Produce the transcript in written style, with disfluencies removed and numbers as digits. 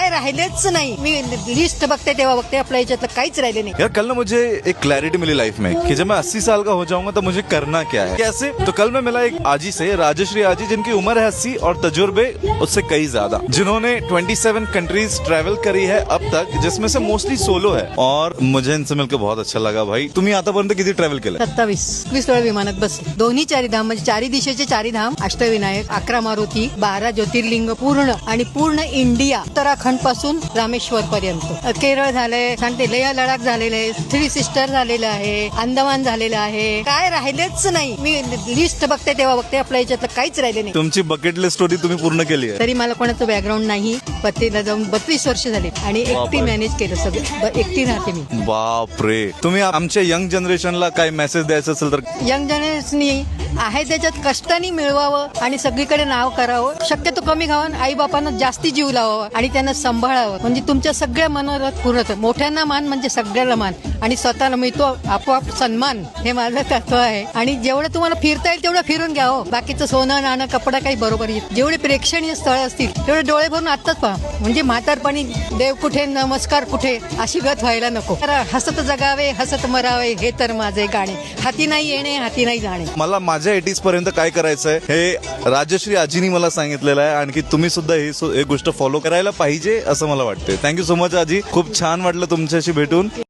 काय राहिलेच नाही. मी लिस्ट बघते तेव्हा बघते आपल्या याच्यातलं काहीच राहिले नहीं. यार कल ना मुझे एक क्लैरिटी मिली लाइफ में कि जब मैं 80 साल का हो जाऊंगा तो मुझे करना क्या है, कैसे. तो कल मैं मिला एक आजी से, राजश्री आजी, जिनकी उम्र है 80 और तजुर्बे उससे कई ज्यादा, जिन्होंने 27 कंट्रीज ट्रैवल करी है अब तक, जिसमें से मोस्टली सोलो है. और मुझे इनसे मिलकर बहुत अच्छा लगा. भाई तुम्ही आतापर्यंत किती ट्रॅव्हल केलं? 27 वेळा विमानात बसले. दोन्ही चारी धाम म्हणजे चारी दिशेचे चारी धाम, अष्टविनायक, 11 मारुती, 12 ज्योतिर्लिंग पूर्ण आणि पूर्ण इंडिया, उत्तराखंड पासून रामेश्वर पर्यंत. केरळ झालंय, सांगते लेह लडाख झालेलं आहे, 3 सिस्टर झालेलं आहे, अंदमान झालेलं आहे. काय राहिलेच नाही. मी लिस्ट बघते तेव्हा बघते आपल्या याच्यातलं काहीच राहिले नाही. तुमची बकेट लिस्ट होती, तुम्ही पूर्ण केली आहे. तरी मला कोणाचं बॅकग्राऊंड नाही. पतीला जाऊन 32 वर्ष झाले आणि एकटी मॅनेज केलं सगळं. एकटी राहते मी. बाप रे. तुम्ही आमच्या यंग जनरेशनला काय मेसेज द्यायचं असेल तर? यंग जनरेशननी आहे त्याच्यात कष्टाने मिळवावं आणि सगळीकडे नाव करावं. शक्यतो कमी खावं, आई बापांना जास्ती जीव लावावं आणि त्यांना सांभाळावं. म्हणजे तुमच्या सगळ्या मनोरथ पूर्ण होतं. मोठ्यांना मान म्हणजे सगळ्याला मान आणि स्वतःला मिळतो आपोआप सन्मान. हे माझं तत्व आहे. आणि जेवढं तुम्हाला फिरता येईल तेवढं फिरून घ्यावं. बाकीचं सोनं नाणं कपडा काही बरोबर येईल. जेवढे प्रेक्षणीय स्थळ असतील तेवढे डोळे भरून आत्ताच पहा. म्हणजे म्हातारपणी देव कुठे नमस्कार कुठे अशी गत व्हायला नको. तर हसत जगावे हसत मरावे हे तर माझे गाणे. हाती नाही येणे हाती नाही जाणे. मला माझ्या 80s पर्यंत काय करायचंय हे राजश्री आजीनी मला सांगितलेलं आहे. आणखी तुम्ही सुद्धा ही गोष्ट फॉलो करायला पाहिजे असं मला वाटते. थँक्यू सो मच आजी. खूप छान वाटलं तुमच्याशी भेटून.